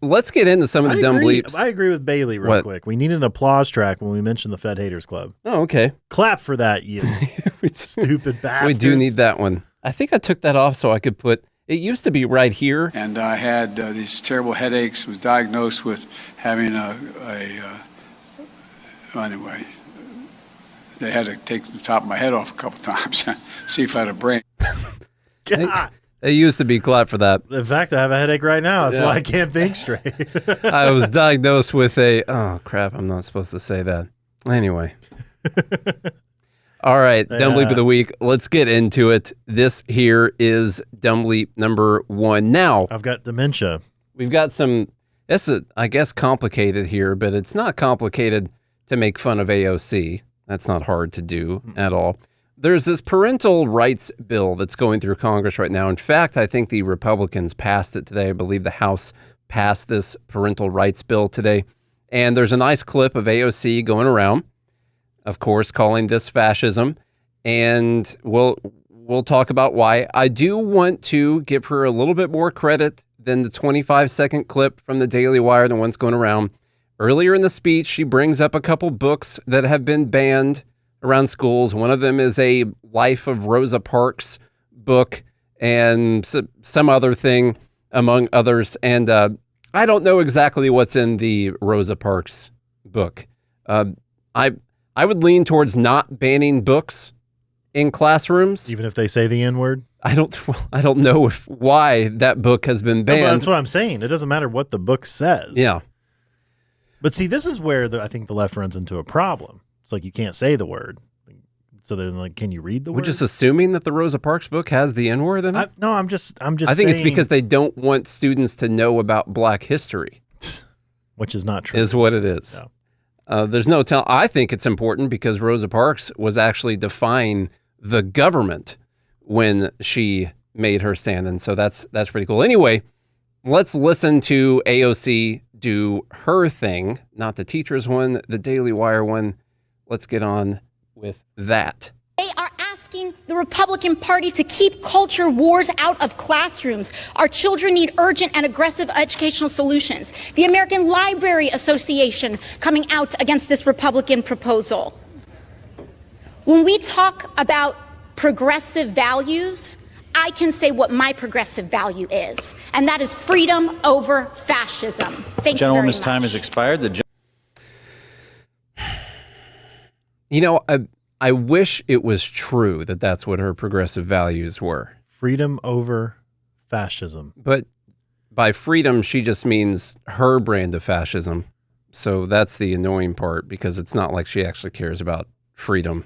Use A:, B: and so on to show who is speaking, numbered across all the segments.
A: Let's get into some of the dumb bleeps.
B: I agree with Bailey real quick. We need an applause track when we mention the Fed Haters Club.
A: Oh, okay.
B: Clap for that, you stupid bastards.
A: We do need that one. I think I took that off so I could put, it used to be right here.
C: And I had these terrible headaches, was diagnosed with having anyway, they had to take the top of my head off a couple times, see if I had a brain.
B: God.
A: It used to be clap for that.
B: In fact, I have a headache right now. That's why I can't think straight.
A: I was diagnosed with oh, crap, I'm not supposed to say that. Anyway. All right, Dumb Bleep of the Week. Let's get into it. This here is Dumb Bleep number 1. Now,
B: I've got dementia.
A: We've got some, this is, I guess, complicated here, but it's not complicated to make fun of AOC. That's not hard to do at all. There's this parental rights bill that's going through Congress right now. In fact, I think the Republicans passed it today. I believe the House passed this parental rights bill today. And there's a nice clip of AOC going around, of course, calling this fascism. And we'll talk about why. I do want to give her a little bit more credit than the 25-second clip from the Daily Wire, the one's going around. Earlier in the speech, she brings up a couple books that have been banned around schools. One of them is a Life of Rosa Parks book and some other thing, among others. And I don't know exactly what's in the Rosa Parks book. I would lean towards not banning books in classrooms,
B: even if they say the N-word.
A: I don't know why that book has been banned.
B: No, that's what I'm saying. It doesn't matter what the book says.
A: Yeah.
B: But see, this is where I think the left runs into a problem. It's like you can't say the word. So they're like, can you read the word?
A: We're just assuming that the Rosa Parks book has the N-word in it?
B: No, I'm just
A: I think
B: saying,
A: it's because they don't want students to know about Black history.
B: Which is not true.
A: Is what it is. No. There's no tell. I think it's important because Rosa Parks was actually defying the government when she made her stand. And so that's pretty cool. Anyway, let's listen to AOC do her thing, not the teacher's one, the Daily Wire one. Let's get on with that.
D: They are asking the Republican Party to keep culture wars out of classrooms. Our children need urgent and aggressive educational solutions. The American Library Association coming out against this Republican proposal. When we talk about progressive values, I can say what my progressive value is, and that is freedom over fascism. Thank you very much.
E: Time has expired.
A: You know, I wish it was true that that's what her progressive values were.
B: Freedom over fascism.
A: But by freedom, she just means her brand of fascism. So that's the annoying part, because it's not like she actually cares about freedom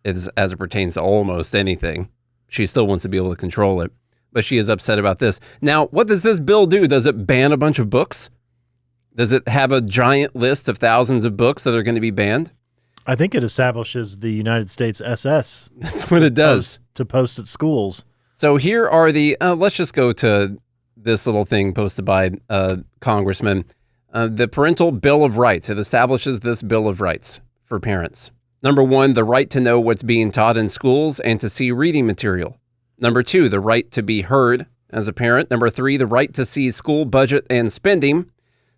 A: as it pertains to almost anything. She still wants to be able to control it. But she is upset about this. Now, what does this bill do? Does it ban a bunch of books? Does it have a giant list of thousands of books that are going to be banned?
B: I think it establishes the United States SS.
A: That's what it does.
B: To post at schools.
A: So here are the, let's just go to this little thing posted by Congressman. The Parental Bill of Rights. It establishes this Bill of Rights for parents. Number 1, the right to know what's being taught in schools and to see reading material. Number 2, the right to be heard as a parent. Number 3, the right to see school budget and spending.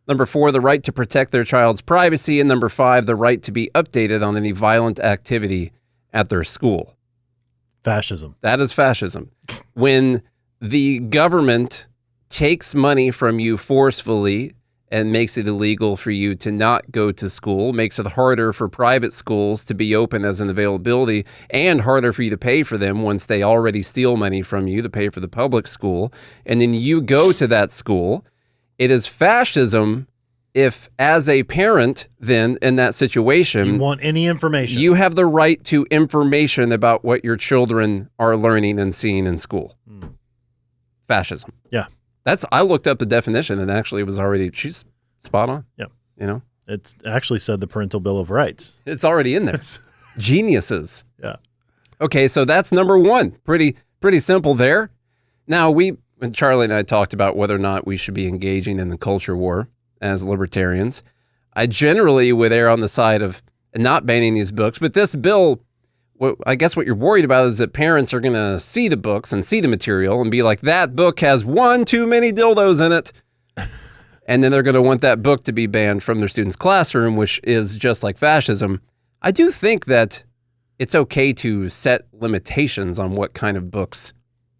A: Number 4, the right to protect their child's privacy. And number 5, the right to be updated on any violent activity at their school.
B: Fascism.
A: That is fascism. When the government takes money from you forcefully and makes it illegal for you to not go to school, makes it harder for private schools to be open as an availability, and harder for you to pay for them once they already steal money from you to pay for the public school, and then you go to that school, it is fascism if, as a parent, then, in that situation,
B: you want any information.
A: You have the right to information about what your children are learning and seeing in school. Fascism.
B: Yeah.
A: I looked up the definition, and actually it was already, she's spot on.
B: Yeah.
A: You know?
B: It's actually said the Parental Bill of Rights.
A: It's already in there. Geniuses.
B: Yeah.
A: Okay, so that's number 1. Pretty simple there. Now, Charlie and I talked about whether or not we should be engaging in the culture war as libertarians. I generally would err on the side of not banning these books, but this bill, I guess what you're worried about is that parents are going to see the books and see the material and be like, that book has one too many dildos in it. and then they're going to want that book to be banned from their students' classroom, which is just like fascism. I do think that it's okay to set limitations on what kind of books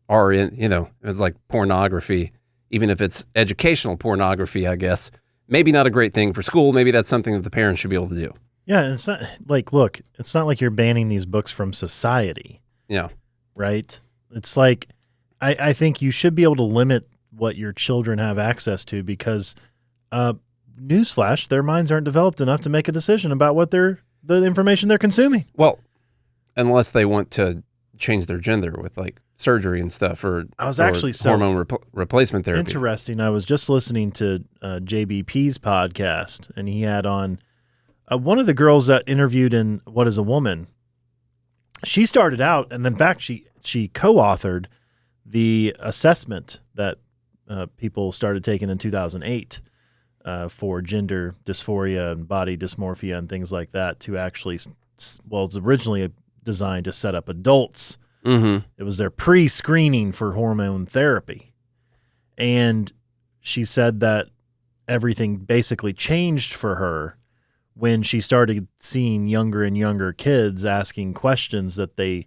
A: are in, it's like pornography, even if it's educational pornography, I guess. Maybe not a great thing for school. Maybe that's something that the parents should be able to do.
B: Yeah, and it's not like, look, it's not like you're banning these books from society.
A: Yeah.
B: Right? It's like, I think you should be able to limit what your children have access to because, newsflash, their minds aren't developed enough to make a decision about what the information they're consuming.
A: Well, unless they want to change their gender with like surgery and stuff, or hormone replacement therapy.
B: Interesting. I was just listening to JBP's podcast, and he had on one of the girls that interviewed in What is a Woman. She started out, and in fact, she co-authored the assessment that people started taking in 2008 for gender dysphoria and body dysmorphia and things like that to actually, well, it's originally designed to set up adults.
A: Mm-hmm.
B: It was their pre-screening for hormone therapy. And she said that everything basically changed for her when she started seeing younger and younger kids asking questions that they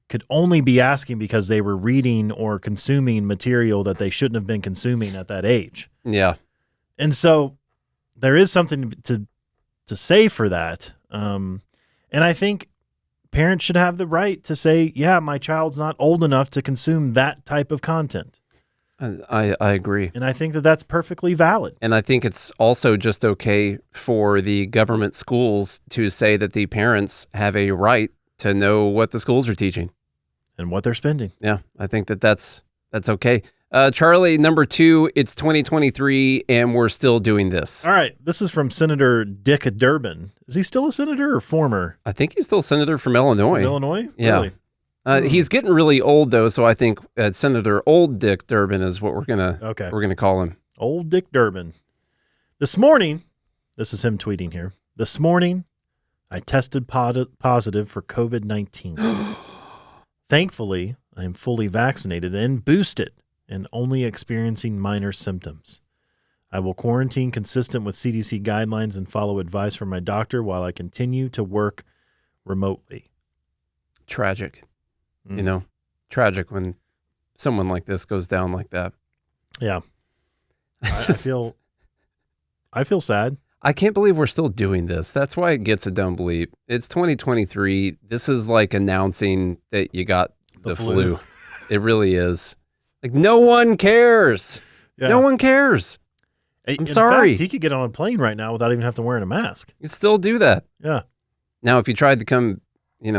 B: could only be asking because they were reading or consuming material that they shouldn't have been consuming at that age.
A: Yeah.
B: And so there is something to say for that. And I think parents should have the right to say, yeah, my child's not old enough to consume that type of content.
A: I agree.
B: And I think that that's perfectly valid.
A: And I think it's also just okay for the government schools to say that the parents have a right to know what the schools are teaching.
B: And what they're spending.
A: Yeah, I think that's okay. Charlie, number 2, it's 2023, and we're still doing this.
B: All right. This is from Senator Dick Durbin. Is he still a senator or former?
A: I think he's still senator from Illinois.
B: From Illinois?
A: Yeah.
B: Really?
A: He's getting really old, though, so I think Senator Old Dick Durbin is what we're gonna call him.
B: Old Dick Durbin. This morning, this is him tweeting here. This morning, I tested positive for COVID-19. Thankfully, I am fully vaccinated and boosted and only experiencing minor symptoms. I will quarantine consistent with CDC guidelines and follow advice from my doctor while I continue to work remotely.
A: Tragic. Tragic when someone like this goes down like that.
B: Yeah. I feel sad.
A: I can't believe we're still doing this. That's why it gets a dumb bleep. It's 2023. This is like announcing that you got the flu. It really is. Like, no one cares. Yeah. No one cares. I'm sorry.
B: In fact, he could get on a plane right now without even having to wear a mask.
A: You'd still do that.
B: Yeah.
A: Now, if you tried to come,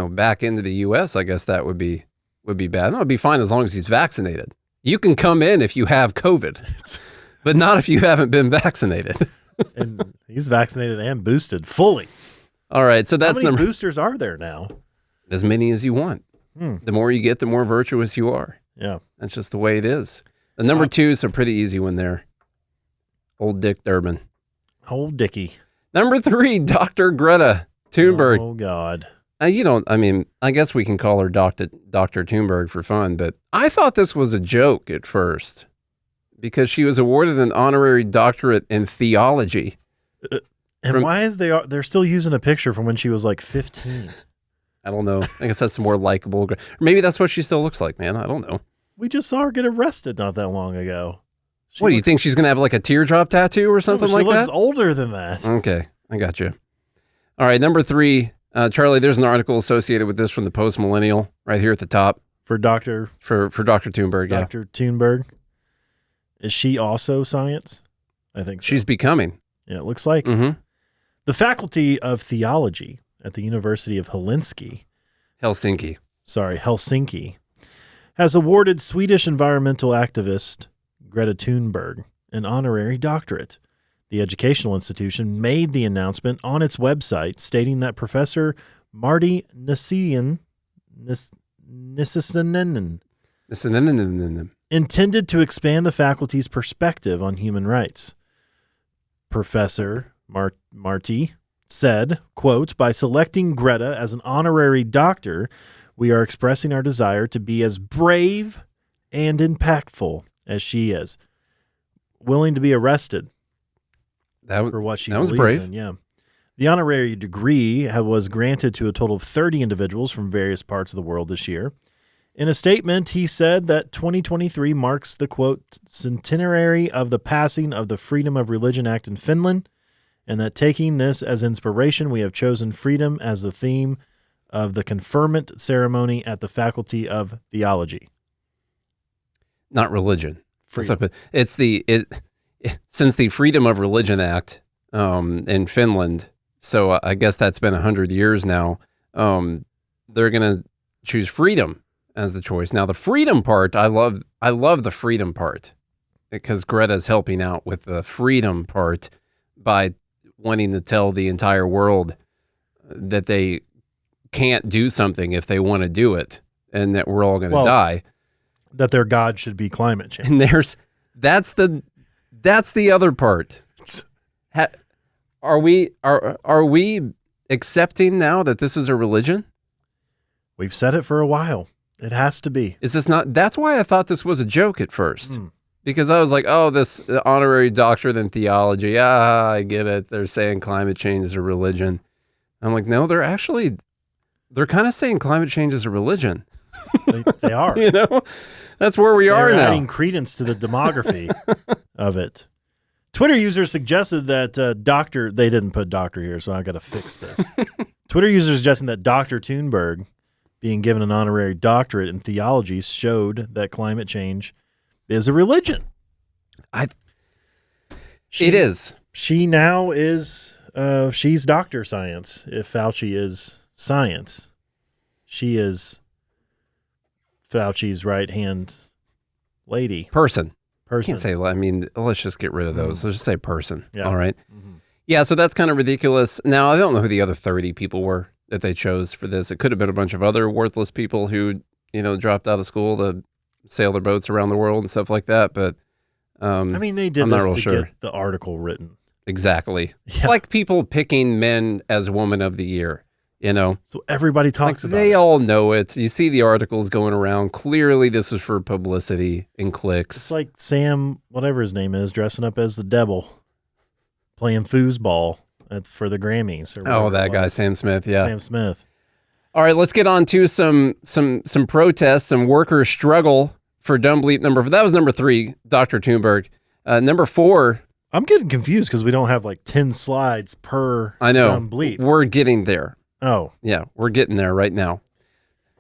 A: back into the U.S., I guess that would be bad. No, it'd be fine as long as he's vaccinated. You can come in if you have COVID, but not if you haven't been vaccinated.
B: And he's vaccinated and boosted fully.
A: All right, so that's
B: how many boosters are there now?
A: As many as you want. The more you get, the more virtuous you are.
B: Yeah,
A: that's just the way it is. The number 2 is a pretty easy one there. Old Dick Durbin.
B: Old Dickie.
A: Number 3, Dr. Greta Thunberg.
B: Oh God.
A: I guess we can call her Dr. Thunberg for fun, but I thought this was a joke at first. Because she was awarded an honorary doctorate in theology.
B: And why is they're still using a picture from when she was like 15?
A: I don't know. I guess that's more likable. Or maybe that's what she still looks like, man. I don't know.
B: We just saw her get arrested not that long ago.
A: Do you think she's going to have like a teardrop tattoo or something like that?
B: She looks older than that.
A: Okay. I got you. All right. Number 3, Charlie, there's an article associated with this from the Post Millennial right here at the top.
B: For Dr.
A: Thunberg, yeah.
B: Dr. Thunberg. Is she also science? I think so.
A: She's becoming.
B: Yeah, it looks like.
A: Mm-hmm.
B: The Faculty of Theology at the University of Helsinki has awarded Swedish environmental activist Greta Thunberg an honorary doctorate. The educational institution made the announcement on its website, stating that Professor Marty Nissen intended to expand the faculty's perspective on human rights. Professor Marty said, quote, "By selecting Greta as an honorary doctor, we are expressing our desire to be as brave and impactful as she is. Willing to be arrested for what she
A: that was
B: believes
A: brave.
B: in. Yeah. The honorary degree was granted to a total of 30 individuals from various parts of the world this year. In a statement, he said that 2023 marks the, quote, centenary of the passing of the Freedom of Religion Act in Finland, and that taking this as inspiration, we have chosen freedom as the theme of the conferment ceremony at the Faculty of Theology.
A: Not religion.
B: Freedom.
A: It's since the Freedom of Religion Act in Finland, so I guess that's been 100 years now, they're going to choose freedom as the choice. Now, the freedom part, I love the freedom part because Greta's helping out with the freedom part by wanting to tell the entire world that they can't do something if they want to do it and that we're all going to die.
B: That their God should be climate change.
A: And that's the other part. Are we accepting now that this is a religion?
B: We've said it for a while. It has to be.
A: Is this not? That's why I thought this was a joke at first. Because I was like, oh, this honorary doctorate in theology. I get it. They're saying climate change is a religion. I'm like, no, they're kind of saying climate change is a religion.
B: They are.
A: You know, that's where we are now.
B: Adding credence to the demography of it. Twitter users suggested that they didn't put doctor here, so I got to fix this. Twitter users suggesting that Dr. Thunberg being given an honorary doctorate in theology showed that climate change is a religion.
A: It is.
B: She now is, she's Dr. Science. If Fauci is science, she is Fauci's right-hand lady.
A: Person. Can't say, I mean, let's just get rid of those. Let's just say person.
B: Yeah.
A: All right. Yeah, so that's kind of ridiculous. Now, I don't know who the other 30 people were that they chose for this. It could have been a bunch of other worthless people who, dropped out of school to sail their boats around the world and stuff like that. But
B: I mean, they did this to get the article written.
A: Exactly.
B: Yeah.
A: Like people picking men as Woman of the Year,
B: So everybody talks about it.
A: They all know it. You see the articles going around. Clearly, this was for publicity and clicks.
B: It's like Sam, whatever his name is, dressing up as the devil, playing foosball for the Grammys.
A: Oh, that guy, Sam Smith. Yeah.
B: Sam Smith.
A: All right, let's get on to some protests, some workers' struggle for Dumb Bleep number 4. That was number 3, Dr. Thunberg. Number 4.
B: I'm getting confused because we don't have like 10 slides per Dumb Bleep.
A: We're getting there.
B: Oh.
A: Yeah, we're getting there right now.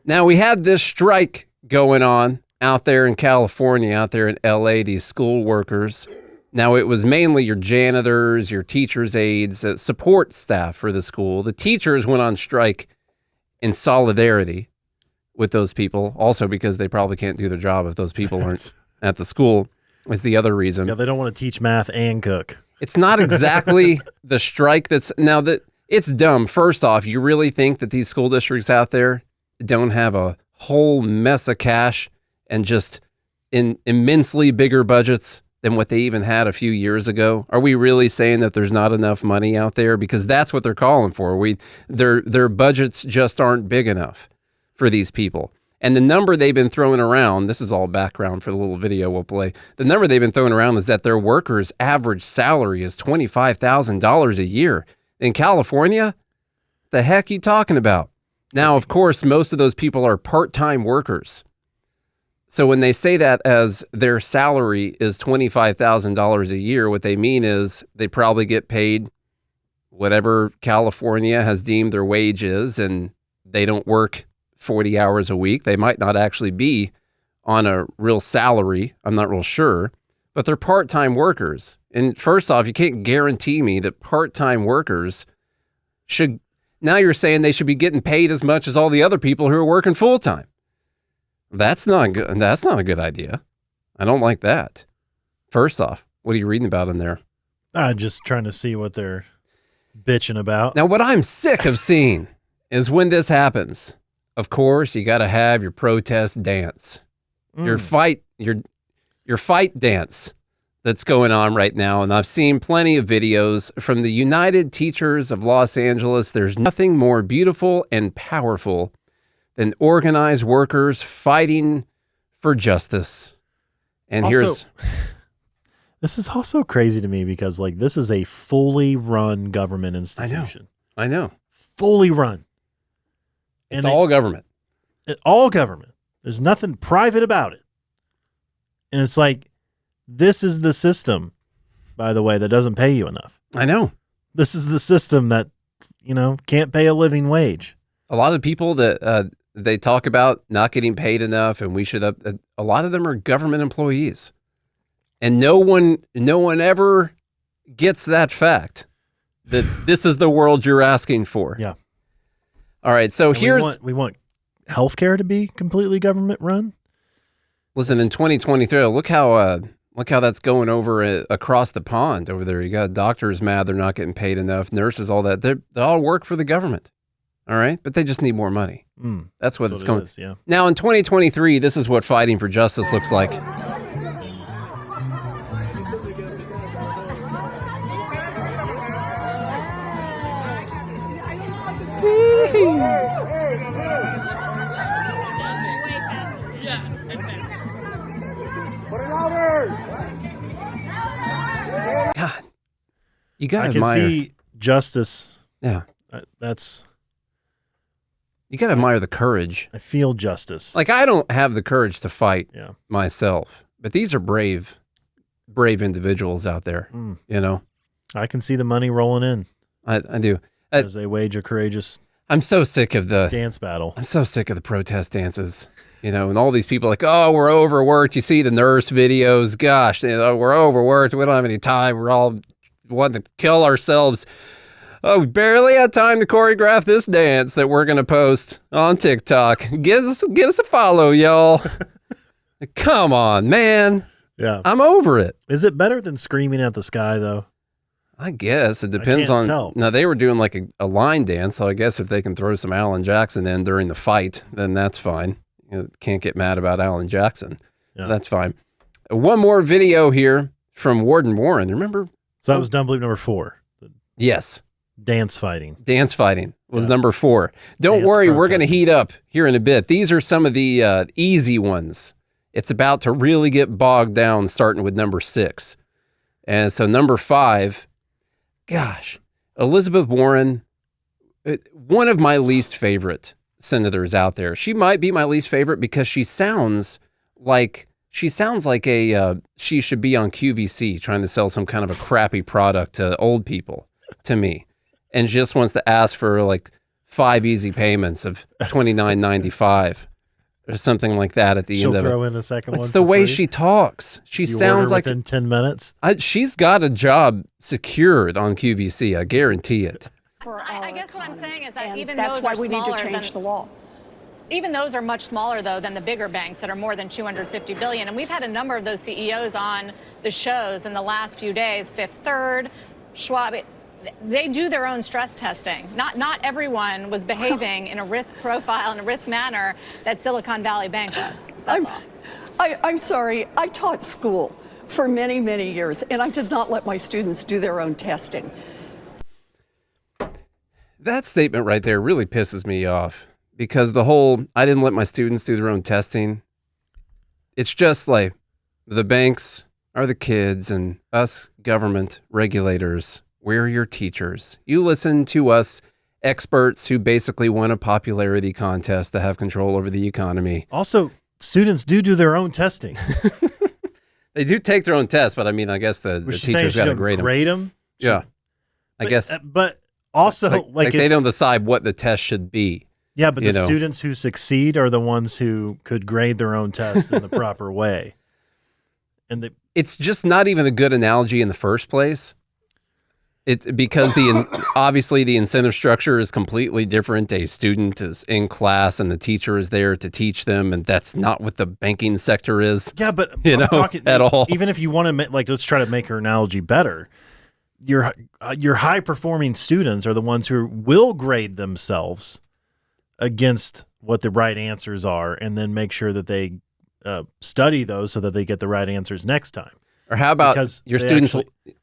A: Now, we had this strike going on out there in California, out there in LA, these school workers. Now, it was mainly your janitors, your teachers' aides, support staff for the school. The teachers went on strike in solidarity with those people, also because they probably can't do their job if those people aren't at the school, is the other reason.
B: Yeah, they don't want to teach math and cook.
A: It's not exactly the strike that's... Now, it's dumb. First off, you really think that these school districts out there don't have a whole mess of cash and just immensely bigger budgets than what they even had a few years ago? Are we really saying that there's not enough money out there? Because that's what they're calling for. Their budgets just aren't big enough for these people. And the number they've been throwing around, this is all background for the little video we'll play. The number they've been throwing around is that their workers' average salary is $25,000 a year. In California, the heck are you talking about? Now, of course, most of those people are part-time workers. So when they say that as their salary is $25,000 a year, what they mean is they probably get paid whatever California has deemed their wage is, and they don't work 40 hours a week. They might not actually be on a real salary. I'm not real sure, but they're part-time workers. And first off, you can't guarantee me that part-time workers should, now you're saying they should be getting paid as much as all the other people who are working full-time. That's not good. That's not a good idea. I don't like that. First off, what are you reading about in there?
B: I'm just trying to see what they're bitching about.
A: Now, what I'm sick of seeing is when this happens, of course, you got to have your protest dance, your fight dance that's going on right now. And I've seen plenty of videos from the United Teachers of Los Angeles. There's nothing more beautiful and powerful than organized workers fighting for justice. And
B: also, This is also crazy to me because, like, this is a fully run government institution.
A: I know.
B: Fully run.
A: It's all government.
B: All government. There's nothing private about it. And it's like, this is the system, by the way, that doesn't pay you enough.
A: I know.
B: This is the system that, can't pay a living wage.
A: A lot of people that they talk about not getting paid enough, and we should a lot of them are government employees. And no one ever gets that fact that this is the world you're asking for.
B: Yeah.
A: All right. So
B: and we want healthcare to be completely government run.
A: Listen, in 2023, look how that's going over across the pond over there. You got doctors mad they're not getting paid enough, nurses, all that. They all work for the government. All right, but they just need more money. That's what it's going.
B: Is, yeah.
A: Now in 2023, this is what fighting for justice looks like. God, you gotta admire.
B: I can see justice.
A: Yeah,
B: you
A: gotta admire the courage.
B: I feel justice.
A: Like, I don't have the courage to fight myself, but these are brave individuals out there.
B: I can see the money rolling in.
A: I do.
B: As they wage a courageous.
A: I'm so sick of the
B: dance battle.
A: I'm so sick of the protest dances. And all these people like, oh, we're overworked. You see the nurse videos. Gosh, we're overworked. We don't have any time. We're all wanting to kill ourselves. Oh, we barely had time to choreograph this dance that we're going to post on TikTok. Get us a follow, y'all. Come on, man.
B: Yeah.
A: I'm over it.
B: Is it better than screaming at the sky, though?
A: I guess it depends on.
B: Tell.
A: Now, they were doing like a line dance, so I guess if they can throw some Alan Jackson in during the fight, then that's fine. Can't get mad about Alan Jackson. Yeah. That's fine. One more video here from Warden Warren. Remember?
B: So that was Dumb Bleep number 4.
A: Yes.
B: Dance fighting.
A: Dance fighting was number 4. Don't worry, we're going to heat up here in a bit. These are some of the easy ones. It's about to really get bogged down, starting with number 6. And so number 5, gosh, Elizabeth Warren, one of my least favorite senators out there. She might be my least favorite because she sounds like she should be on QVC trying to sell some kind of a crappy product to old people, to me, and just wants to ask for like 5 easy payments of $29.95 or something like that at the end of it.
B: She'll throw in a second one.
A: It's the way she talks. She sounds like
B: within 10 minutes.
A: She's got a job secured on QVC. I guarantee it.
E: I guess what I'm saying is that even
F: that's
E: those
F: why
E: are
F: we need to
E: smaller
F: change the law.
E: Even those are much smaller, though, than the bigger banks that are more than $250 billion. And we've had a number of those CEOs on the shows in the last few days. Fifth Third, Schwab. They do their own stress testing. Not everyone was behaving in a risk profile and a risk manner that Silicon Valley Bank was. That's all.
F: I'm sorry. I taught school for many, many years, and I did not let my students do their own testing.
A: That statement right there really pisses me off because the whole, I didn't let my students do their own testing. It's just like the banks are the kids and us government regulators, we're your teachers. You listen to us experts who basically won a popularity contest to have control over the economy.
B: Also, students do their own testing.
A: They do take their own tests, but I mean, I guess the teachers got to grade them.
B: Yeah.
A: I guess.
B: But also, like
A: they don't decide what the test should be.
B: Yeah, but the students who succeed are the ones who could grade their own tests in the proper way. And
A: it's just not even a good analogy in the first place. It's because obviously the incentive structure is completely different. A student is in class and the teacher is there to teach them, and that's not what the banking sector is.
B: Yeah, but
A: at all.
B: Even if you want to let's try to make her analogy better. Your high performing students are the ones who will grade themselves against what the right answers are, and then make sure that they study those so that they get the right answers next time.
A: Or how about your students?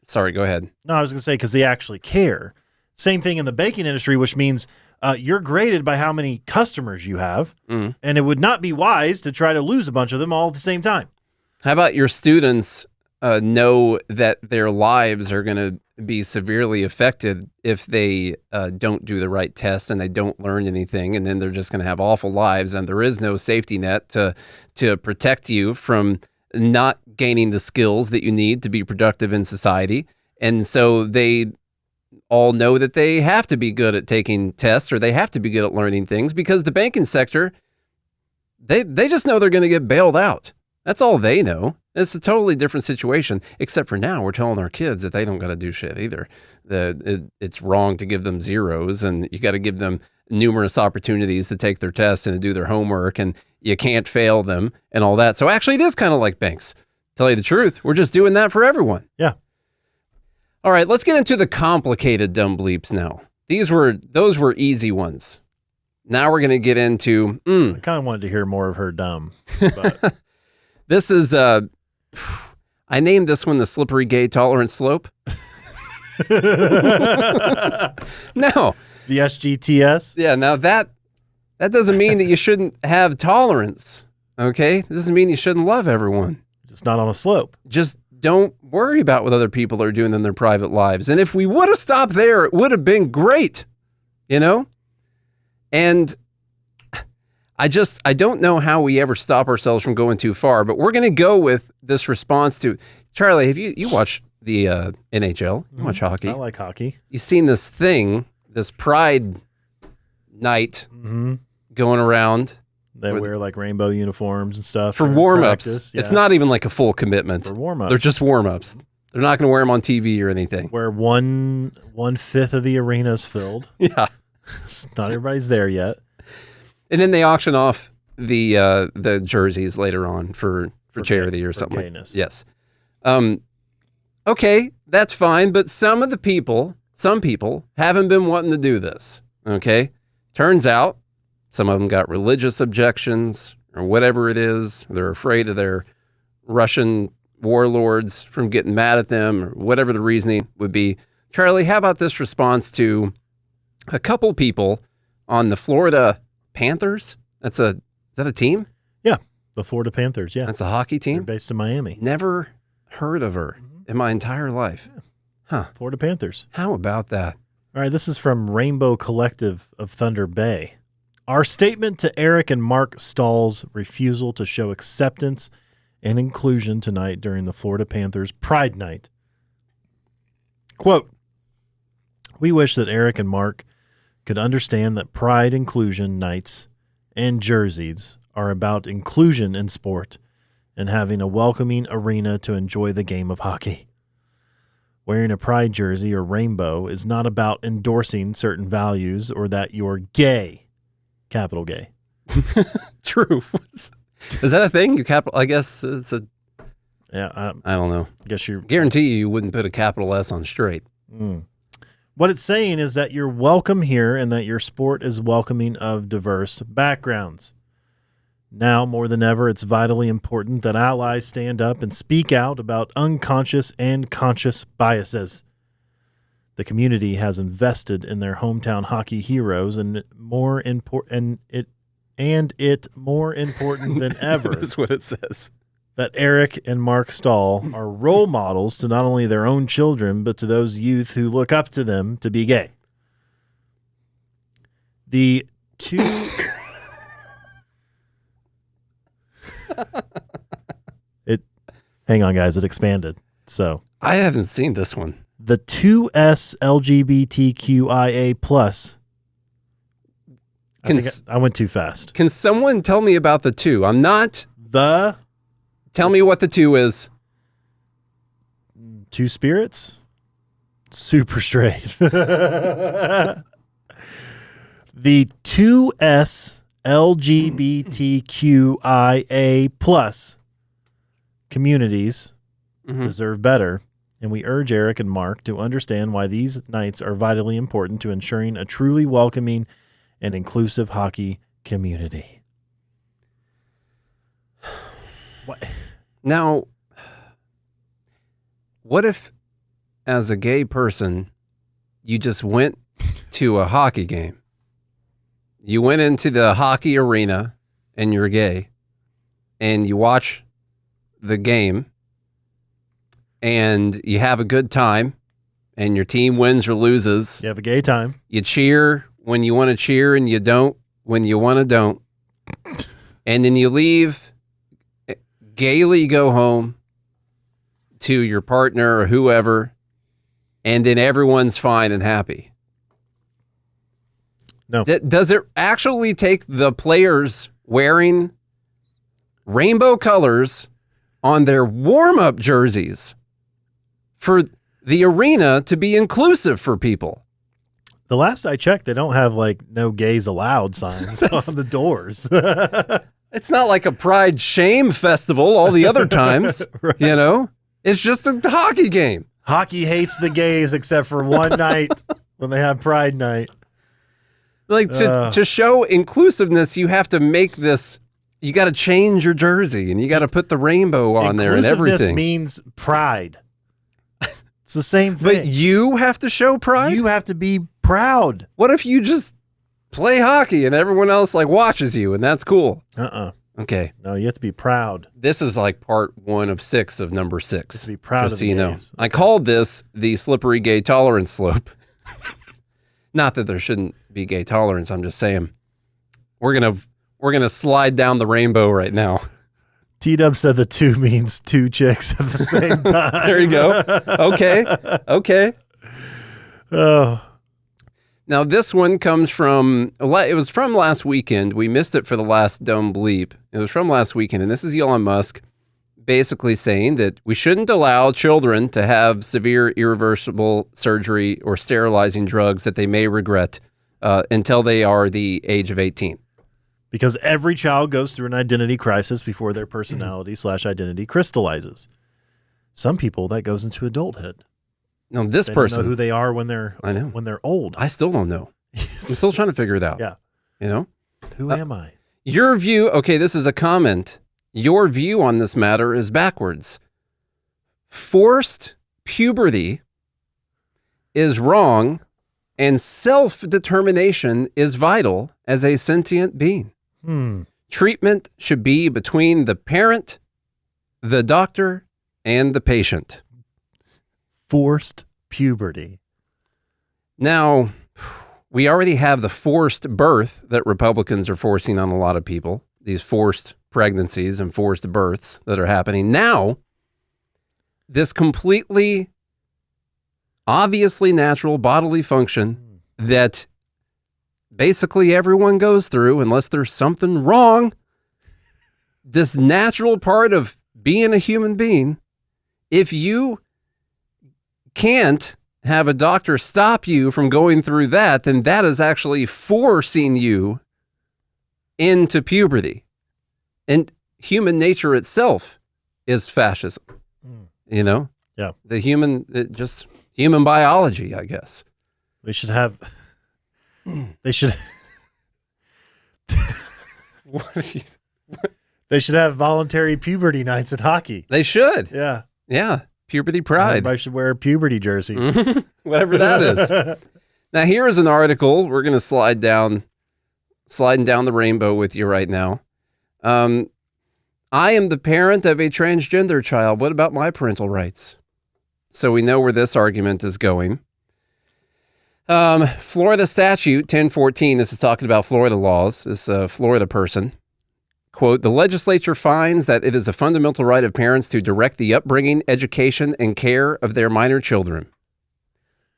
A: Sorry, go ahead.
B: No, I was going to say because they actually care. Same thing in the banking industry, which means you're graded by how many customers you have, and it would not be wise to try to lose a bunch of them all at the same time.
A: How about your students know that their lives are going to be severely affected if they don't do the right test and they don't learn anything, and then they're just going to have awful lives, and there is no safety net to protect you from not gaining the skills that you need to be productive in society. And so they all know that they have to be good at taking tests, or they have to be good at learning things, because the banking sector, they just know they're going to get bailed out. That's all they know. It's a totally different situation, except for now we're telling our kids that they don't got to do shit either. It's wrong to give them zeros, and you got to give them numerous opportunities to take their tests and to do their homework, and you can't fail them and all that. So actually it is kind of like banks. Tell you the truth, we're just doing that for everyone.
B: Yeah.
A: All right, let's get into the complicated dumb bleeps now. Those were easy ones. Now we're going to get into...
B: I kind of wanted to hear more of her dumb. But
A: this is... I named this one the slippery gay tolerance slope. No.
B: The SGTS?
A: Yeah, now that doesn't mean that you shouldn't have tolerance, okay? It doesn't mean you shouldn't love everyone.
B: Just not on a slope.
A: Just don't worry about what other people are doing in their private lives. And if we would have stopped there, it would have been great, you know? And I don't know how we ever stop ourselves from going too far, but we're going to go with this response to... Charlie, have you watched the NHL? You watch hockey?
B: I like hockey.
A: You've seen this thing, this Pride night going around.
B: They wear like rainbow uniforms and stuff.
A: For warm-ups. Yeah. It's not even like a full commitment.
B: For warm-ups.
A: They're just warm-ups. They're not going to wear them on TV or anything.
B: Where 1/5 of the arena is filled.
A: Yeah.
B: Not everybody's there yet.
A: And then they auction off the jerseys later on for charity or something.
B: Gayness.
A: Yes. Okay, that's fine. But some people haven't been wanting to do this. Okay. Turns out some of them got religious objections or whatever it is. They're afraid of their Russian warlords from getting mad at them or whatever the reasoning would be. Charlie, how about this response to a couple people on the Florida Panthers? Is that a team?
B: Yeah, the Florida Panthers, yeah.
A: That's a hockey team?
B: They're based in Miami.
A: Never heard of her in my entire life.
B: Yeah.
A: Huh.
B: Florida Panthers.
A: How about that?
B: All right, this is from Rainbow Collective of Thunder Bay. Our statement to Eric and Mark Stahl's refusal to show acceptance and inclusion tonight during the Florida Panthers Pride Night. Quote, we wish that Eric and Mark could understand that Pride Inclusion Nights and jerseys are about inclusion in sport and having a welcoming arena to enjoy the game of hockey. Wearing a Pride jersey or rainbow is not about endorsing certain values or that you're gay, capital gay.
A: True. Is that a thing? I guess it's a...
B: Yeah.
A: I don't know.
B: I guess
A: Guarantee you wouldn't put a capital S on straight.
B: What it's saying is that you're welcome here and that your sport is welcoming of diverse backgrounds. Now, more than ever, it's vitally important that allies stand up and speak out about unconscious and conscious biases. The community has invested in their hometown hockey heroes, and it more important than ever.
A: That's what it says.
B: That Eric and Mark Stahl are role models to not only their own children, but to those youth who look up to them to be gay. The two... Hang on, guys. It expanded. So
A: I haven't seen this one.
B: The 2S LGBTQIA plus. I went too fast.
A: Can someone tell me about the 2? I'm not... Tell me what the 2 is.
B: 2 spirits? Super straight. The 2S LGBTQIA plus communities deserve better, and we urge Eric and Mark to understand why these nights are vitally important to ensuring a truly welcoming and inclusive hockey community. What?
A: Now, what if, as a gay person, you just went to a hockey game? You went into the hockey arena and you're gay, and you watch the game, and you have a good time, and your team wins or loses.
B: You have a gay time.
A: You cheer when you want to cheer, and you don't when you want to don't. And then you leave, gaily go home to your partner or whoever, and then everyone's fine and happy.
B: No.
A: Does it actually take the players wearing rainbow colors on their warm-up jerseys for the arena to be inclusive for people?
B: The last I checked, they don't have like no gays allowed signs on the doors.
A: It's not like a pride shame festival all the other times,
B: Right.
A: you know? It's just a hockey game.
B: Hockey hates the gays except for one night when they have Pride Night.
A: Like to show inclusiveness, you have to make this, you got to change your jersey and you got to put the rainbow on there and
B: Inclusiveness
A: everything.
B: means pride. It's the same thing.
A: But you have to show pride?
B: You have to be proud.
A: What if you just play hockey and everyone else like watches you and that's cool? Okay.
B: No, you have to be proud.
A: This is like part 1 of 6 of number 6.
B: You have to be proud
A: just
B: of
A: so
B: the
A: you know.
B: gays.
A: I called this the slippery gay tolerance slope. Not that there shouldn't be gay tolerance. I'm just saying we're gonna slide down the rainbow right now.
B: T-Dub said the 2 means 2 chicks at the same time.
A: There you go. Okay.
B: Oh,
A: Now this one comes from, it was from last weekend. We missed it for the last dumb bleep. It was from last weekend, and this is Elon Musk basically saying that we shouldn't allow children to have severe irreversible surgery or sterilizing drugs that they may regret until they are the age of 18.
B: because every child goes through an identity crisis before their personality / identity crystallizes. Some people, that goes into adulthood.
A: No, this
B: They
A: person,
B: don't know who they are when they're old.
A: I still don't know. I'm still trying to figure it out.
B: Yeah.
A: You know?
B: Who am I?
A: Your view, okay, this is a comment. Your view on this matter is backwards. Forced puberty is wrong, and self-determination is vital as a sentient being. Treatment should be between the parent, the doctor, and the patient.
B: Forced puberty.
A: Now, we already have the forced birth that Republicans are forcing on a lot of people, these forced pregnancies and forced births that are happening. Now, this completely, obviously natural bodily function that basically everyone goes through unless there's something wrong, this natural part of being a human being, if you can't have a doctor stop you from going through that, then that is actually forcing you into puberty. And human nature itself is fascism. You know?
B: Yeah.
A: The human, just human biology, I guess.
B: They should have. They should. They should have voluntary puberty nights at hockey.
A: They should.
B: Yeah.
A: Yeah. Puberty pride.
B: Everybody should wear puberty jerseys.
A: Whatever that is. Now, here is an article. We're going to sliding down the rainbow with you right now. I am the parent of a transgender child. What about my parental rights? So we know where this argument is going. Florida statute 1014. This is talking about Florida laws. This Florida person. Quote, the legislature finds that it is a fundamental right of parents to direct the upbringing, education, and care of their minor children.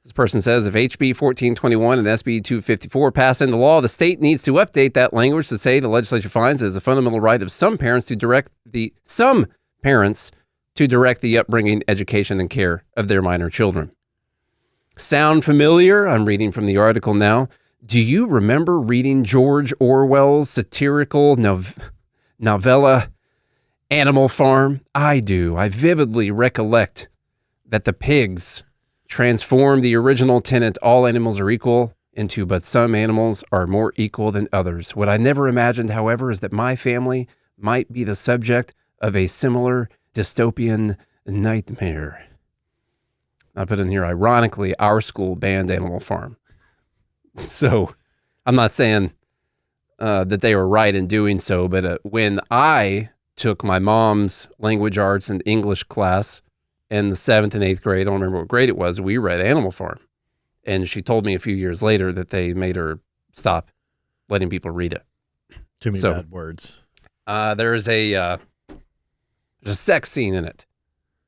A: This person says if HB 1421 and SB 254 pass into law, the state needs to update that language to say the legislature finds it is a fundamental right of some parents to direct the upbringing, education, and care of their minor children. Sound familiar? I'm reading from the article now. Do you remember reading George Orwell's satirical novella Animal Farm? I do. I vividly recollect that the pigs transformed the original tenet, all animals are equal, into but some animals are more equal than others. What I never imagined, however, is that my family might be the subject of a similar dystopian nightmare. I put in here, ironically, our school banned Animal Farm. So I'm not saying that they were right in doing so, but when I took my mom's language arts and English class in the 7th and 8th grade. I don't remember what grade it was. We read Animal Farm. And she told me a few years later that they made her stop letting people read it.
B: Too many bad words.
A: There's a sex scene in it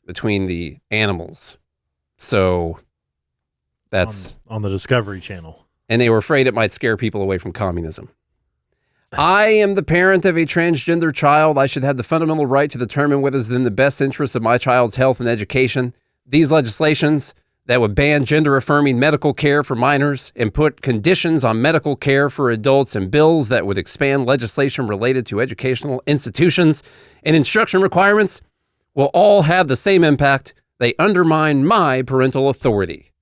A: between the animals. So that's
B: on the Discovery Channel.
A: And they were afraid it might scare people away from communism. I am the parent of a transgender child. I should have the fundamental right to determine what is in the best interest of my child's health and education. These legislations that would ban gender-affirming medical care for minors and put conditions on medical care for adults, and bills that would expand legislation related to educational institutions and instruction requirements will all have the same impact. They undermine my parental authority.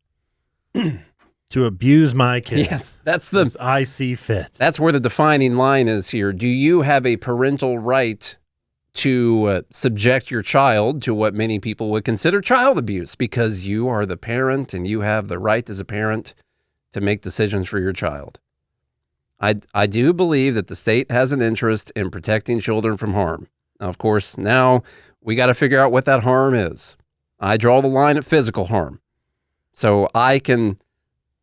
B: To abuse my kid.
A: Yes, that's the...
B: as I see fit.
A: That's where the defining line is here. Do you have a parental right to subject your child to what many people would consider child abuse, because you are the parent and you have the right as a parent to make decisions for your child? I do believe that the state has an interest in protecting children from harm. Now, of course, now we got to figure out what that harm is. I draw the line at physical harm. So I can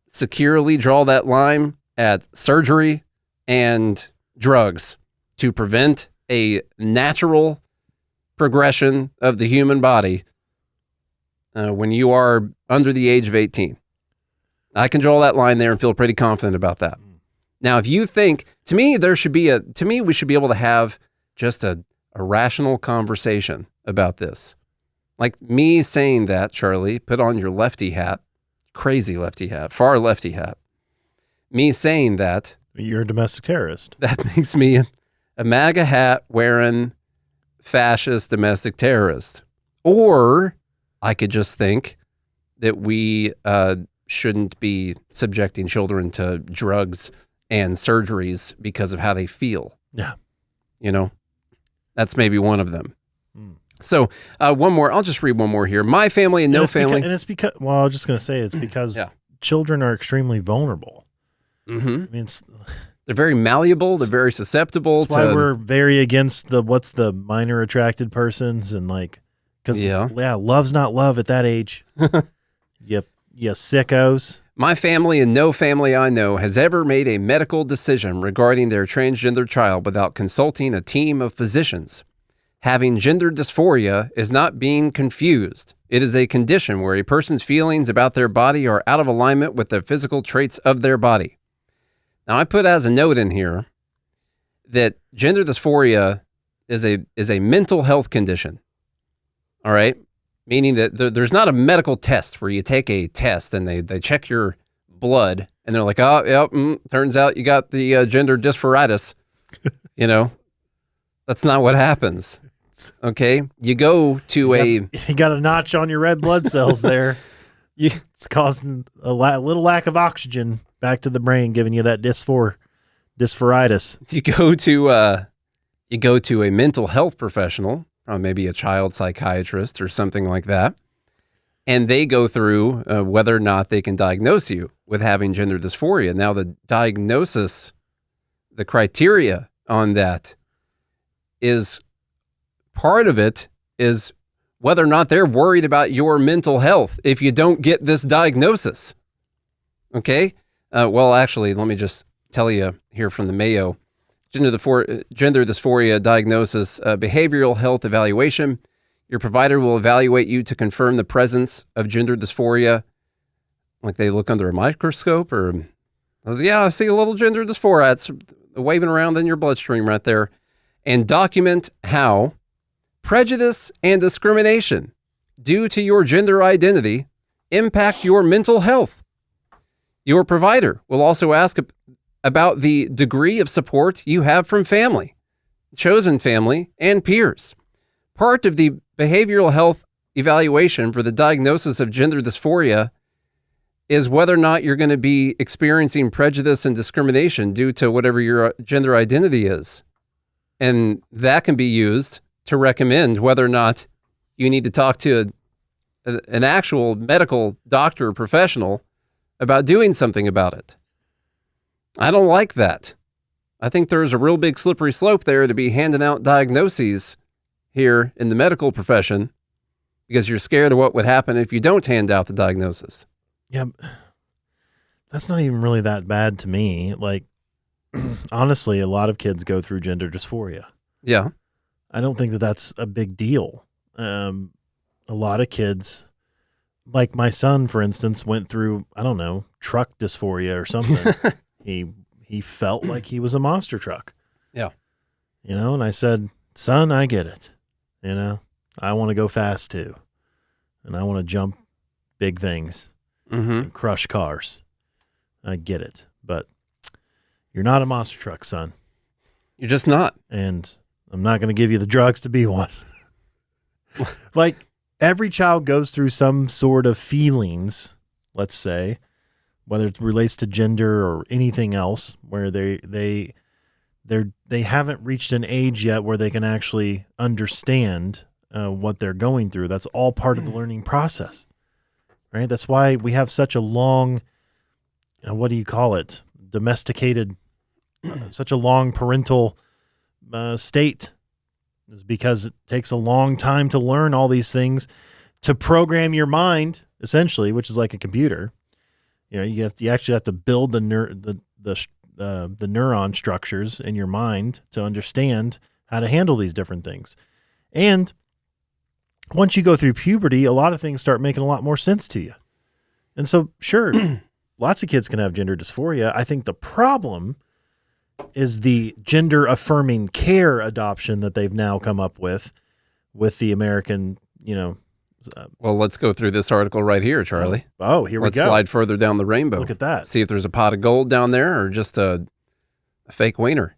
A: securely draw that line at surgery and drugs to prevent a natural progression of the human body when you are under the age of 18. I can draw that line there and feel pretty confident about that. Now, if you think, to me, we should be able to have just a rational conversation about this. Like me saying that, Charlie, put on your lefty hat, crazy lefty hat, far lefty hat. Me saying that.
B: You're a domestic terrorist.
A: That makes me a MAGA hat wearing fascist domestic terrorist. Or I could just think that we shouldn't be subjecting children to drugs and surgeries because of how they feel.
B: Yeah.
A: You know, that's maybe one of them. So one more, I'll just read one more here. My family and no family.
B: And it's because, well, I was just going to say it's because children are extremely vulnerable.
A: Mm-hmm.
B: I mean,
A: they're very malleable. They're very susceptible.
B: That's why we're very against what's the minor attracted persons, and like, because love's not love at that age. you sickos.
A: My family and no family I know has ever made a medical decision regarding their transgender child without consulting a team of physicians. Having gender dysphoria is not being confused. It is a condition where a person's feelings about their body are out of alignment with the physical traits of their body. Now, I put as a note in here that gender dysphoria is a mental health condition. All right? Meaning that there's not a medical test where you take a test and they check your blood and they're like, oh, yep, turns out you got the gender dysphoritis. You know, that's not what happens. Okay? You go to
B: you got a notch on your red blood cells there. It's causing a little lack of oxygen back to the brain, giving you that dysphoritis. You go to a mental health professional, maybe a child psychiatrist or something like that, and they go through whether or not they can diagnose you with having gender dysphoria. Now, the diagnosis, the criteria on that is part of it is whether or not they're worried about your mental health if you don't get this diagnosis. Okay? Well, actually, let me just tell you here from the Mayo. Gender dysphoria diagnosis, behavioral health evaluation. Your provider will evaluate you to confirm the presence of gender dysphoria. Like they look under a microscope or, I see a little gender dysphoria. It's waving around in your bloodstream right there. And document how prejudice and discrimination due to your gender identity impact your mental health. Your provider will also ask about the degree of support you have from family, chosen family, and peers. Part of the behavioral health evaluation for the diagnosis of gender dysphoria is whether or not you're going to be experiencing prejudice and discrimination due to whatever your gender identity is. And that can be used to recommend whether or not you need to talk to an actual medical doctor or professional about doing something about it. I don't like that. I think there's a real big slippery slope there to be handing out diagnoses here in the medical profession
A: because you're scared of what would happen if you don't hand out the diagnosis.
B: Yeah, that's not even really that bad to me. Like, honestly, a lot of kids go through gender dysphoria.
A: Yeah.
B: I don't think that that's a big deal. A lot of kids, like my son, for instance, went through, I don't know, truck dysphoria or something. He felt like he was a monster truck.
A: Yeah.
B: You know, and I said, son, I get it. You know, I want to go fast too. And I want to jump big things and crush cars. I get it. But you're not a monster truck, son.
A: You're just not.
B: And I'm not going to give you the drugs to be one. Like, every child goes through some sort of feelings, let's say, whether it relates to gender or anything else, where they haven't reached an age yet where they can actually understand what they're going through. That's all part of the learning process, right? That's why we have such a long, what do you call it? Domesticated, such a long parental state, is because it takes a long time to learn all these things, to program your mind, essentially, which is like a computer. You know, you actually have to build the neuron structures in your mind to understand how to handle these different things. And once you go through puberty, a lot of things start making a lot more sense to you. And so, sure, lots of kids can have gender dysphoria. I think the problem is the gender affirming care adoption that they've now come up with the American, you know.
A: Well, let's go through this article right here, Charlie.
B: Oh, here we go.
A: Let's slide further down the rainbow.
B: Look at that.
A: See if there's a pot of gold down there or just a fake wiener.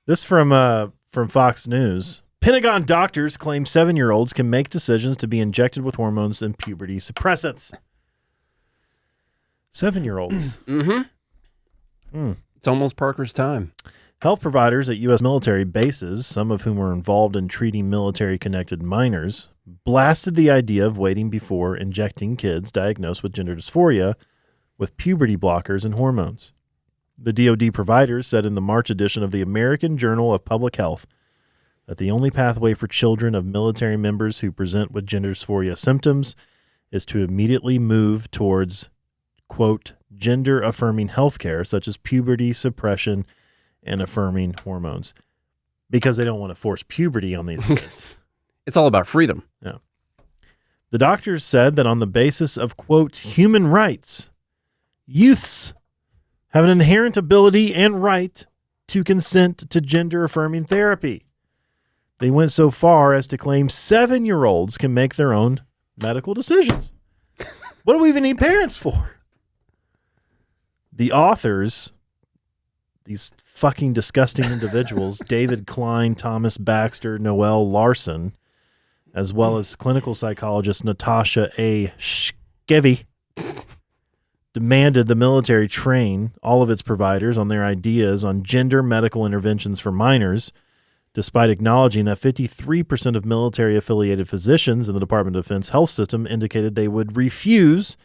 B: This from Fox News. Pentagon doctors claim 7-year-olds can make decisions to be injected with hormones and puberty suppressants. 7-year-olds.
A: It's almost Parker's time.
B: Health providers at U.S. military bases, some of whom were involved in treating military-connected minors, blasted the idea of waiting before injecting kids diagnosed with gender dysphoria with puberty blockers and hormones. The DoD providers said in the March edition of the American Journal of Public Health that the only pathway for children of military members who present with gender dysphoria symptoms is to immediately move towards, quote, gender-affirming healthcare, such as puberty suppression and affirming hormones, because they don't want to force puberty on these kids.
A: It's all about freedom.
B: Yeah. The doctors said that on the basis of, quote, human rights, youths have an inherent ability and right to consent to gender-affirming therapy. They went so far as to claim 7-year-olds can make their own medical decisions. What do we even need parents for? The authors, these fucking disgusting individuals, David Klein, Thomas Baxter, Noel Larson, as well as clinical psychologist Natasha A. Skevy, demanded the military train all of its providers on their ideas on gender medical interventions for minors, despite acknowledging that 53% of military-affiliated physicians in the Department of Defense health system indicated they would refuse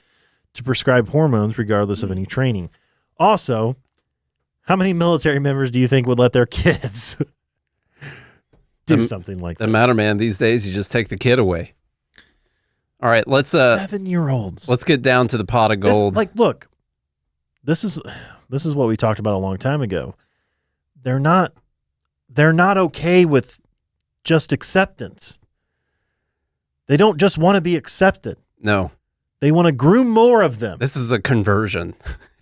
B: to prescribe hormones regardless of any training. Also, how many military members do you think would let their kids do something like that?
A: The matter, man, these days you just take the kid away. All right, let's
B: 7-year-olds.
A: Let's get down to the pot of gold.
B: Look, this is what we talked about a long time ago. They're not okay with just acceptance. They don't just want to be accepted.
A: No.
B: They want to groom more of them.
A: This is a conversion,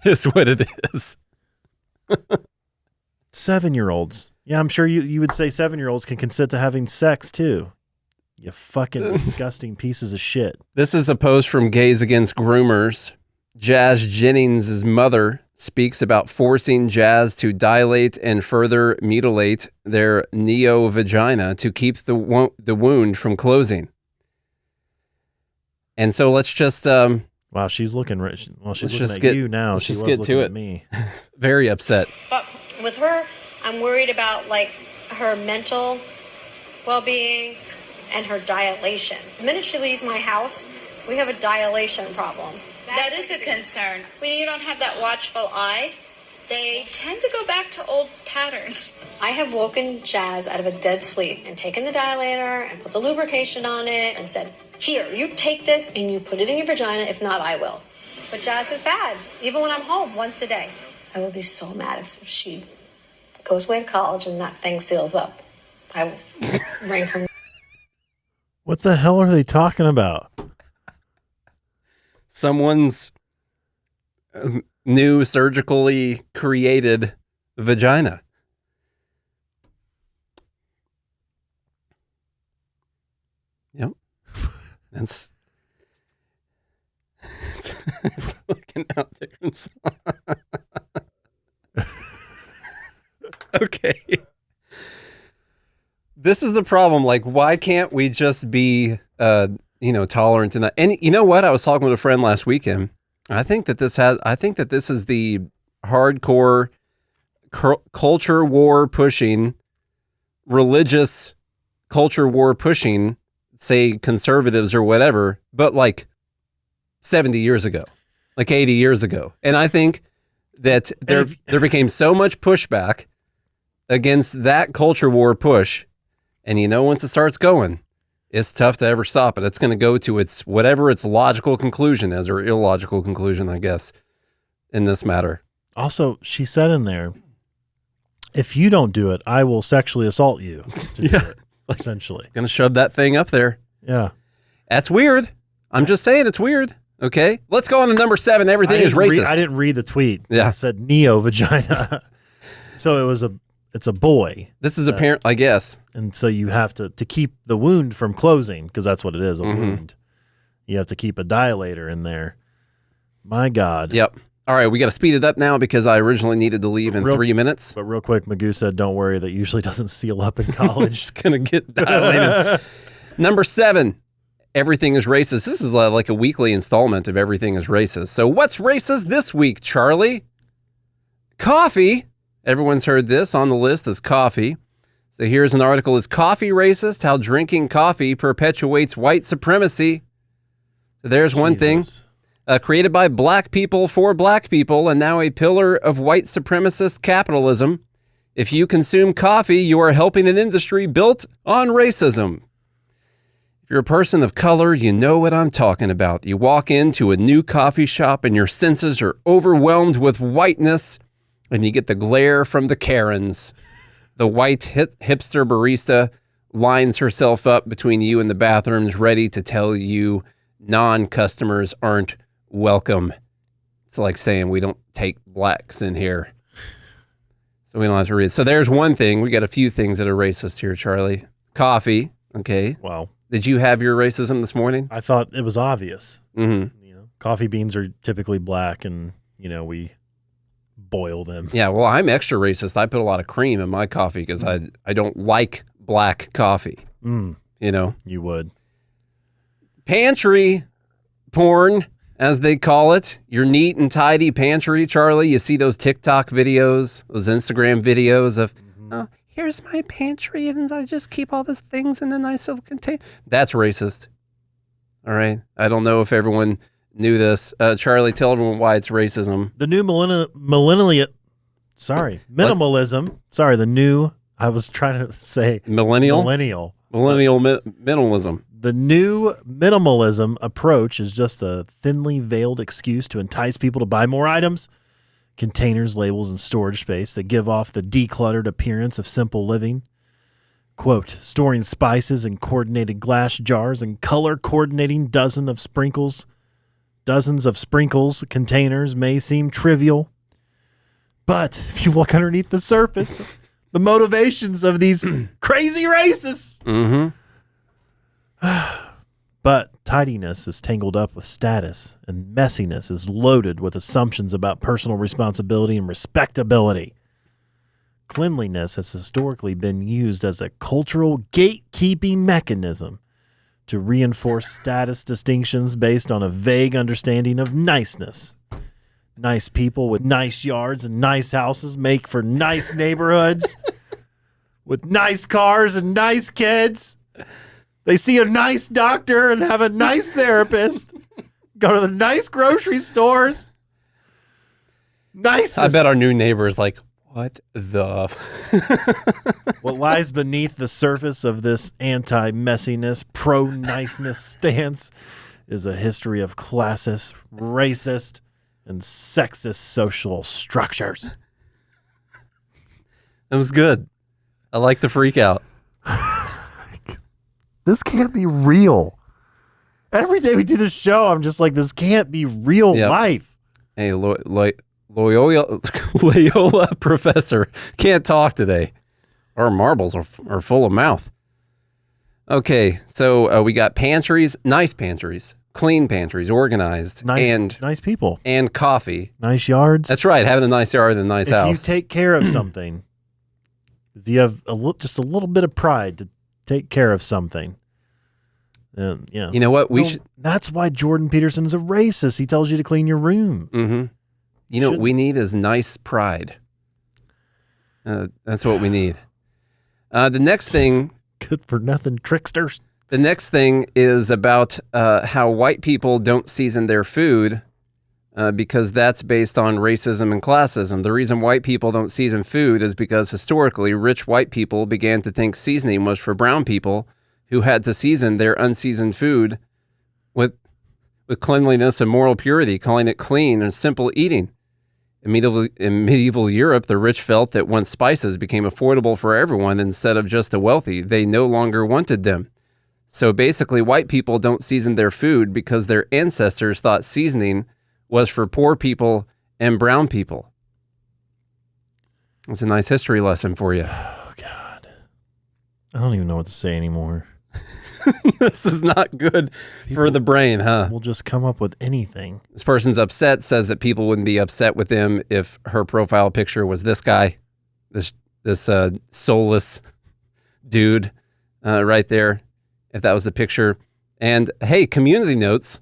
A: is what it is.
B: 7-year-olds. Yeah, I'm sure you would say 7-year-olds can consent to having sex too. You fucking disgusting pieces of shit.
A: This is a post from Gays Against Groomers. Jazz Jennings' mother speaks about forcing Jazz to dilate and further mutilate their neo-vagina to keep the wound from closing. And so let's just...
B: wow, she's looking rich. Well, she's looking at you now. She was looking at me.
A: Very upset.
G: But with her, I'm worried about like her mental well-being and her dilation. The minute she leaves my house, we have a dilation problem.
H: That is a concern. When you don't have that watchful eye,
G: they tend to go back to old patterns. I have woken Jazz out of a dead sleep and taken the dilator and put the lubrication on it and said, here, you take this and you put it in your vagina. If not, I will. But Jazz is bad, even when I'm home once a day. I would be so mad if she goes away to college and that thing seals up. I will ring her.
B: What the hell are they talking about?
A: Someone's new surgically created vagina. Yep. It's looking out different. Okay. This is the problem. Like, why can't we just be, tolerant in that? And you know what? I was talking with a friend last weekend. I think that this is the hardcore culture war pushing, religious culture war pushing, say conservatives or whatever, but like 70 years ago, like 80 years ago. And I think that there became so much pushback against that culture war push. And once it starts going, it's tough to ever stop it. It's going to go to whatever its logical conclusion is, or illogical conclusion, I guess, in this matter. Also,
B: she said in there, if you don't do it, I will sexually assault you to do it, essentially.
A: Going to shove that thing up there.
B: Yeah.
A: That's weird. I'm just saying it's weird. Okay. Let's go on to number 7. Everything is racist.
B: I didn't read the tweet.
A: Yeah.
B: It said neo vagina. So it's a boy.
A: This is apparent, I guess.
B: And so you have to keep the wound from closing, because that's what it is, a wound. You have to keep a dilator in there. My God.
A: Yep. All right, we got to speed it up now because I originally needed to leave in 3 minutes.
B: But real quick, Magoo said, don't worry, that usually doesn't seal up in college.
A: It's going to get dilated. Number 7, everything is racist. This is like a weekly installment of Everything is Racist. So what's racist this week, Charlie? Coffee. Everyone's heard this on the list is coffee. So here's an article. Is coffee racist? How drinking coffee perpetuates white supremacy. So there's one thing. Created by black people for black people and now a pillar of white supremacist capitalism. If you consume coffee, you are helping an industry built on racism. If you're a person of color, you know what I'm talking about. You walk into a new coffee shop and your senses are overwhelmed with whiteness and you get the glare from the Karens. The white hipster barista lines herself up between you and the bathrooms, ready to tell you non-customers aren't welcome. It's like saying we don't take blacks in here. So we don't have to read. So there's one thing. We got a few things that are racist here, Charlie. Coffee. Okay.
B: Wow.
A: Did you have your racism this morning?
B: I thought it was obvious.
A: Mm-hmm.
B: Coffee beans are typically black and, we boil them.
A: Yeah, well, I'm extra racist. I put a lot of cream in my coffee because I don't like black coffee.
B: You would.
A: Pantry porn, as they call it. Your neat and tidy pantry, Charlie. You see those TikTok videos, those Instagram videos of, oh, here's my pantry and I just keep all these things in a nice little container. That's racist. All right. I don't know if everyone knew this. Charlie, tell everyone why it's racism.
B: The new minimalism. The new, I was trying to say
A: millennial minimalism.
B: The new minimalism approach is just a thinly veiled excuse to entice people to buy more items, containers, labels, and storage space that give off the decluttered appearance of simple living. Quote, storing spices in coordinated glass jars and color coordinating dozens of sprinkles containers may seem trivial, but if you look underneath the surface, the motivations of these crazy racists.
A: Mm-hmm.
B: But tidiness is tangled up with status, and messiness is loaded with assumptions about personal responsibility and respectability. Cleanliness has historically been used as a cultural gatekeeping mechanism to reinforce status distinctions based on a vague understanding of niceness. Nice people with nice yards and nice houses make for nice neighborhoods with nice cars and nice kids. They see a nice doctor and have a nice therapist. Go to the nice grocery stores. Nicest.
A: I bet our new neighbor is like, what the?
B: What lies beneath the surface of this anti-messiness, pro-niceness stance is a history of classist, racist, and sexist social structures.
A: That was good. I like the freak out.
B: This can't be real. Every day we do this show, I'm just like, this can't be real life.
A: Hey, Loyola professor can't talk today. Our marbles are full of mouth. Okay, so we got pantries, nice pantries, clean pantries, organized,
B: nice people,
A: and coffee.
B: Nice yards.
A: That's right, having a nice yard and a nice house.
B: If you take care of something, if you have just a little bit of pride to take care of something, then yeah.
A: You know what?
B: That's why Jordan Peterson is a racist. He tells you to clean your room.
A: Mm-hmm. You know what we need is nice pride. That's what we need. The next thing...
B: Good for nothing tricksters.
A: The next thing is about how white people don't season their food because that's based on racism and classism. The reason white people don't season food is because historically rich white people began to think seasoning was for brown people who had to season their unseasoned food with cleanliness and moral purity, calling it clean and simple eating. In medieval Europe, the rich felt that once spices became affordable for everyone instead of just the wealthy, they no longer wanted them. So basically, white people don't season their food because their ancestors thought seasoning was for poor people and brown people. It's a nice history lesson for you.
B: Oh, God. I don't even know what to say anymore.
A: This is not good for the brain, huh?
B: We'll just come up with anything.
A: This person's upset, says that people wouldn't be upset with them if her profile picture was this guy, this soulless dude right there, if that was the picture. And hey, community notes,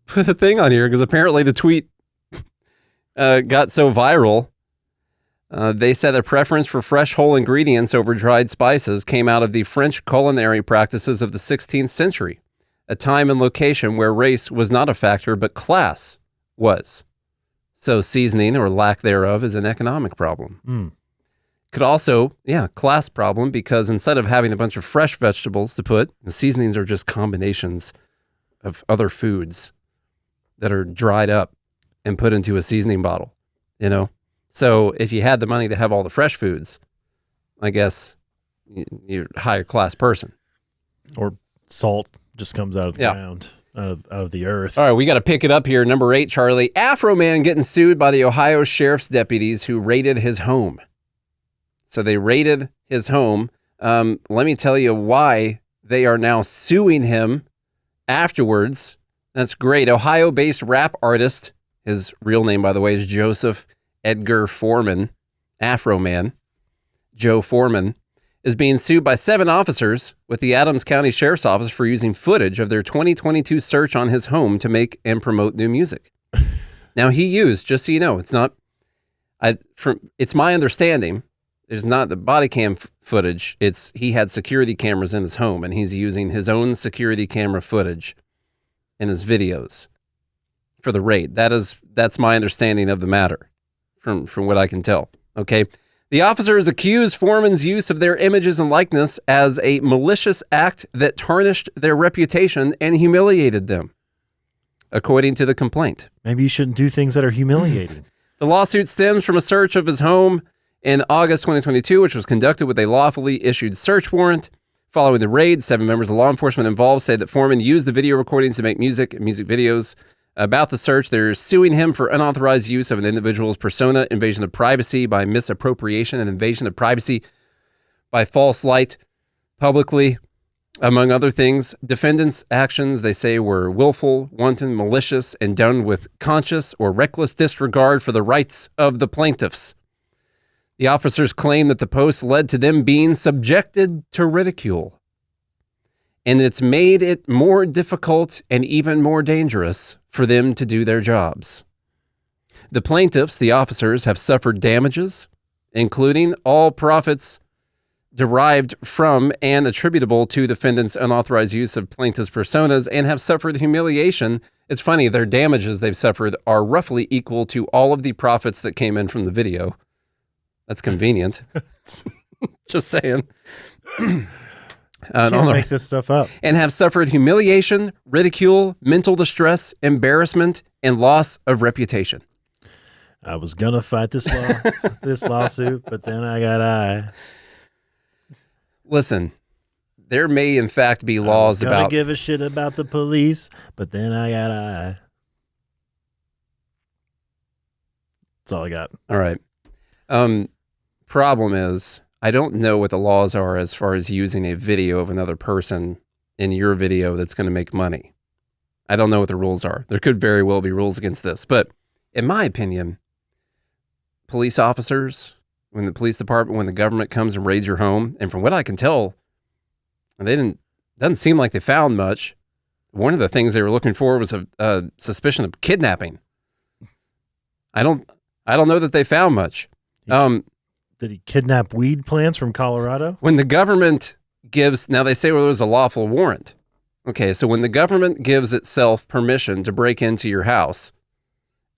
A: put a thing on here because apparently the tweet got so viral. They said a preference for fresh whole ingredients over dried spices came out of the French culinary practices of the 16th century, a time and location where race was not a factor, but class was. So seasoning or lack thereof is an economic problem. Could also, class problem, because instead of having a bunch of fresh vegetables to put, the seasonings are just combinations of other foods that are dried up and put into a seasoning bottle, you know? So if you had the money to have all the fresh foods, I guess you're a higher class person.
B: Or salt just comes out of the ground, out of the earth.
A: All right, we got to pick it up here. Number 8, Charlie. Afroman getting sued by the Ohio sheriff's deputies who raided his home. So they raided his home. Let me tell you why they are now suing him afterwards. That's great. Ohio-based rap artist, his real name, by the way, is Joseph Edgar Foreman, Afroman, Joe Foreman, is being sued by 7 officers with the Adams County Sheriff's Office for using footage of their 2022 search on his home to make and promote new music. Now, he used, just so you know, it's my understanding, it's not the body cam footage, he had security cameras in his home, and he's using his own security camera footage in his videos for the raid. That's my understanding of the matter. From what I can tell, okay? The officers accused Foreman's use of their images and likeness as a malicious act that tarnished their reputation and humiliated them, according to the complaint.
B: Maybe you shouldn't do things that are humiliating.
A: The lawsuit stems from a search of his home in August 2022, which was conducted with a lawfully issued search warrant. Following the raid, 7 members of law enforcement involved say that Foreman used the video recordings to make music videos. About the search, they're suing him for unauthorized use of an individual's persona, invasion of privacy by misappropriation, and invasion of privacy by false light publicly, among other things. Defendants' actions, they say, were willful, wanton, malicious, and done with conscious or reckless disregard for the rights of the plaintiffs. The officers claim that the posts led to them being subjected to ridicule, and it's made it more difficult and even more dangerous for them to do their jobs. The plaintiffs, the officers, have suffered damages, including all profits derived from and attributable to defendants' unauthorized use of plaintiffs' personas and have suffered humiliation. It's funny, their damages they've suffered are roughly equal to all of the profits that came in from the video. That's convenient. Just saying.
B: Can't make this stuff up.
A: And have suffered humiliation, ridicule, mental distress, embarrassment, and loss of reputation.
B: I was gonna fight this lawsuit, but then I got
A: Listen, there may in fact be laws
B: I was gonna
A: about
B: give a shit about the police, but then I got That's all I got.
A: All right. Problem is, I don't know what the laws are as far as using a video of another person in your video that's going to make money. I don't know what the rules are. There could very well be rules against this, but in my opinion, police officers, when the police department, when the government comes and raids your home, and from what I can tell, doesn't seem like they found much. One of the things they were looking for was a suspicion of kidnapping. I don't know that they found much.
B: Did he kidnap weed plants from Colorado?
A: When the government gives, now they say there was a lawful warrant. Okay, so when the government gives itself permission to break into your house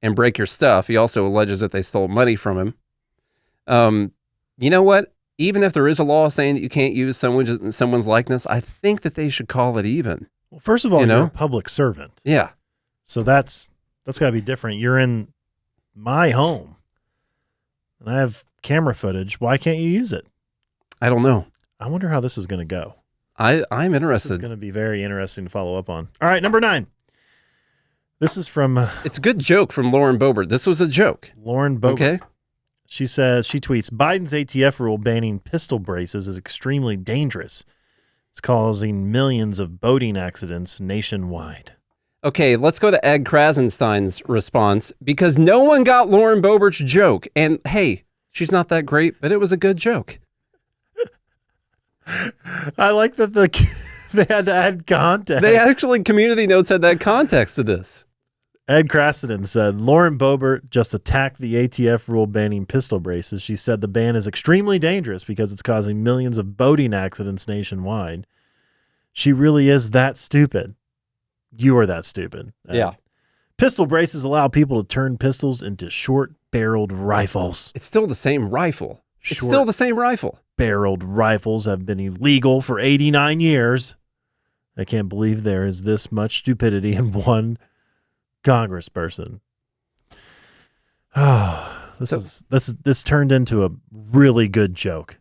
A: and break your stuff, he also alleges that they stole money from him. You know what? Even if there is a law saying that you can't use someone's likeness, I think that they should call it even.
B: Well, first of all, you're a public servant.
A: Yeah.
B: So that's got to be different. You're in my home, and I have camera footage. Why can't you use it?
A: I don't know.
B: I wonder how this is going to go.
A: I'm interested.
B: This is going to be very interesting to follow up on. All right, number 9. This is from...
A: it's a good joke from Lauren Boebert. This was a joke.
B: Lauren Boebert.
A: Okay.
B: She tweets, Biden's ATF rule banning pistol braces is extremely dangerous. It's causing millions of boating accidents nationwide.
A: Okay, let's go to Ed Krasenstein's response, because no one got Lauren Boebert's joke. And hey, she's not that great, but it was a good joke.
B: I like that they had to add context.
A: They actually, Community Notes had that context to this.
B: Ed Krasenstein said, Lauren Boebert just attacked the ATF rule banning pistol braces. She said the ban is extremely dangerous because it's causing millions of boating accidents nationwide. She really is that stupid. You are that stupid.
A: Yeah.
B: Pistol braces allow people to turn pistols into short-barreled rifles.
A: It's still the same rifle. It's still the same rifle.
B: Barreled rifles have been illegal for 89 years. I can't believe there is this much stupidity in one congressperson. This turned into a really good joke.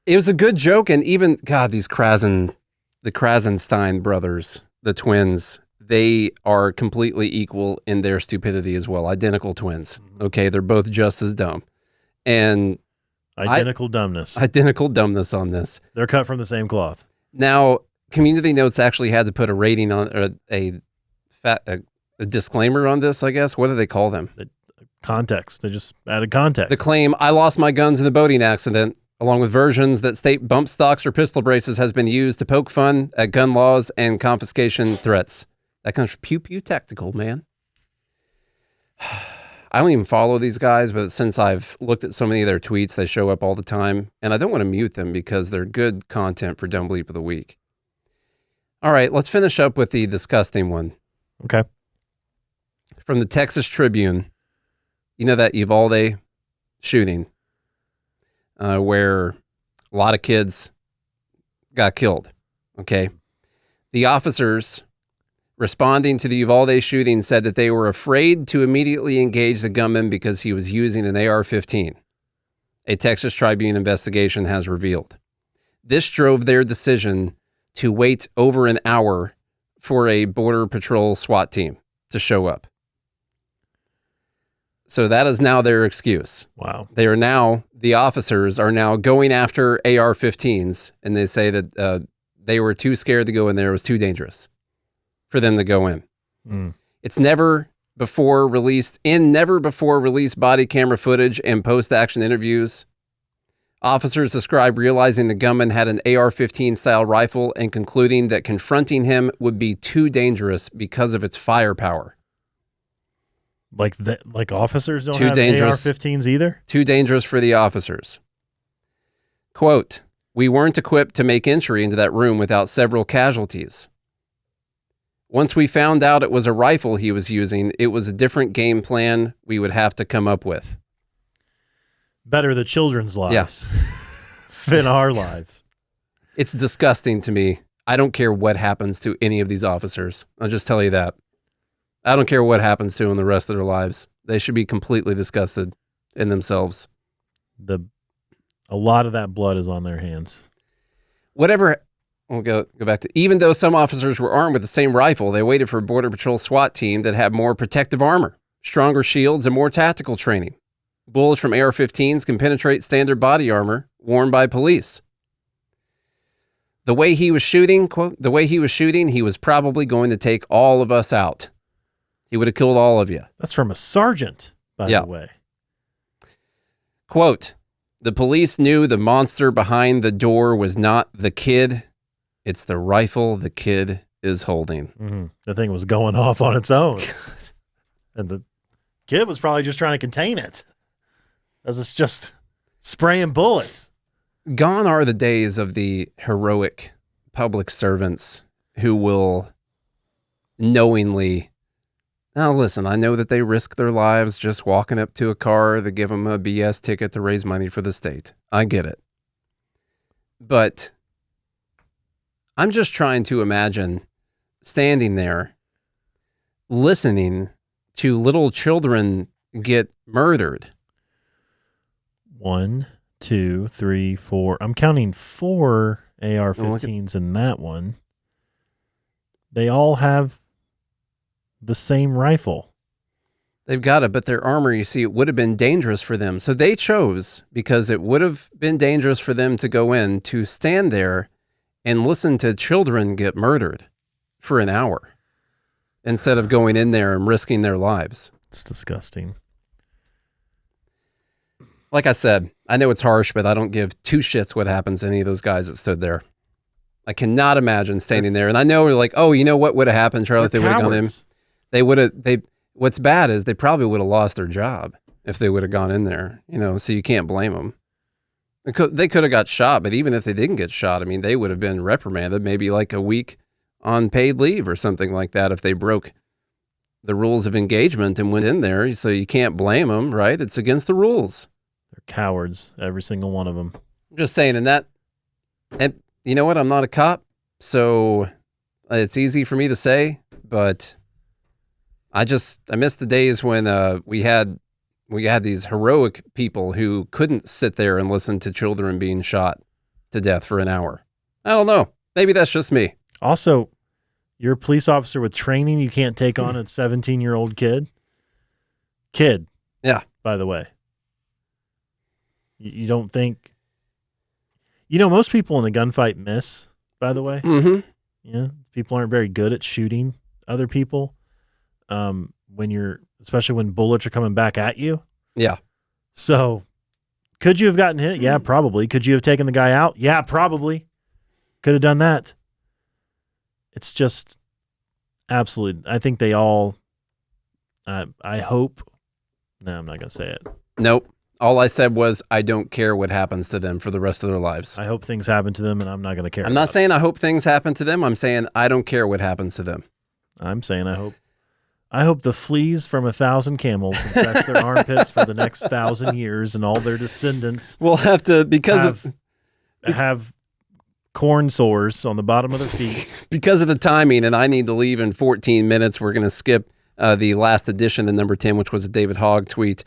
A: It was a good joke, and even the Krasenstein brothers, the twins, they are completely equal in their stupidity as well. Identical twins. Okay, they're both just as dumb, and
B: identical dumbness
A: on this.
B: They're cut from the same cloth.
A: Now, Community Notes actually had to put a rating on, or a disclaimer on this, I guess. What do they call them?
B: Context. They just added context.
A: The claim, I lost my guns in a boating accident, along with versions that state bump stocks or pistol braces has been used to poke fun at gun laws and confiscation threats. That comes from Pew Pew Tactical, man. I don't even follow these guys, but since I've looked at so many of their tweets, they show up all the time, and I don't want to mute them because they're good content for Dumb Bleep of the Week. All right, let's finish up with the disgusting one.
B: Okay.
A: From the Texas Tribune, you know that Uvalde shooting where a lot of kids got killed, okay? The officers responding to the Uvalde shooting said that they were afraid to immediately engage the gunman because he was using an AR-15. A Texas Tribune investigation has revealed. This drove their decision to wait over an hour for a Border Patrol SWAT team to show up. So that is now their excuse.
B: Wow.
A: The officers are now going after AR-15s, and they say that they were too scared to go in there. It was too dangerous for them to go in. It's never before released body camera footage and post-action interviews. Officers describe realizing the gunman had an AR-15 style rifle and concluding that confronting him would be too dangerous because of its firepower.
B: Like officers don't
A: Too
B: have
A: dangerous.
B: AR-15s either?
A: Too dangerous for the officers. Quote, We weren't equipped to make entry into that room without several casualties. Once we found out it was a rifle he was using, it was a different game plan we would have to come up with.
B: Better the children's lives than our lives.
A: It's disgusting to me. I don't care what happens to any of these officers. I'll just tell you that. I don't care what happens to them the rest of their lives. They should be completely disgusted in themselves.
B: A lot of that blood is on their hands.
A: Whatever, we'll go back to, even though some officers were armed with the same rifle, they waited for a Border Patrol SWAT team that had more protective armor, stronger shields, and more tactical training. Bullets from AR-15s can penetrate standard body armor worn by police. The way he was shooting, quote, the way he was shooting, he was probably going to take all of us out. He would have killed all of you.
B: That's from a sergeant, by the way.
A: Quote, the police knew the monster behind the door was not the kid. It's the rifle the kid is holding.
B: Mm-hmm. The thing was going off on its own. And the kid was probably just trying to contain it. As it's just spraying bullets.
A: Gone are the days of the heroic public servants who will knowingly... Now, listen, I know that they risk their lives just walking up to a car that give them a BS ticket to raise money for the state. I get it. But I'm just trying to imagine standing there listening to little children get murdered.
B: 1, 2, 3, 4. I'm counting 4 AR-15s in that one. They all have the same rifle.
A: They've got it, but their armor, you see, it would have been dangerous for them. So they chose, because it would have been dangerous for them to go in, to stand there and listen to children get murdered for an hour instead of going in there and risking their lives.
B: It's disgusting.
A: Like I said, I know it's harsh, but I don't give two shits what happens to any of those guys that stood there. I cannot imagine standing there. And I know we're like, oh, you know what would have happened, Charlie, if they would have gone in? They would have, what's bad is they probably would have lost their job if they would have gone in there, you know, so you can't blame them. They could have got shot, but even if they didn't get shot, I mean, they would have been reprimanded, maybe like a week on paid leave or something like that if they broke the rules of engagement and went in there. So you can't blame them, right? It's against the rules.
B: They're cowards, every single one of them.
A: I'm just saying, and you know what? I'm not a cop, so it's easy for me to say, but I miss the days when we had these heroic people who couldn't sit there and listen to children being shot to death for an hour. I don't know. Maybe that's just me.
B: Also, you're a police officer with training. You can't take on a 17-year-old kid.
A: Yeah.
B: By the way. You don't think... You know, most people in a gunfight miss, by the way.
A: Mm-hmm.
B: Yeah. People aren't very good at shooting other people. Especially when bullets are coming back at you.
A: Yeah.
B: So, could you have gotten hit? Yeah, probably. Could you have taken the guy out? Yeah, probably. Could have done that. It's just absolutely. I think they all. I hope. No, I'm not going to say it.
A: Nope. All I said was I don't care what happens to them for the rest of their lives.
B: I hope things happen to them, and I'm not going to care.
A: I'm not saying I hope things happen to them. I'm saying I don't care what happens to them.
B: I'm saying I hope the fleas from 1,000 camels infect their armpits for the next 1,000 years, and all their descendants
A: will have to
B: have corn sores on the bottom of their feet
A: because of the timing. And I need to leave in 14 minutes. We're going to skip the last edition, the number 10, which was a David Hogg tweet.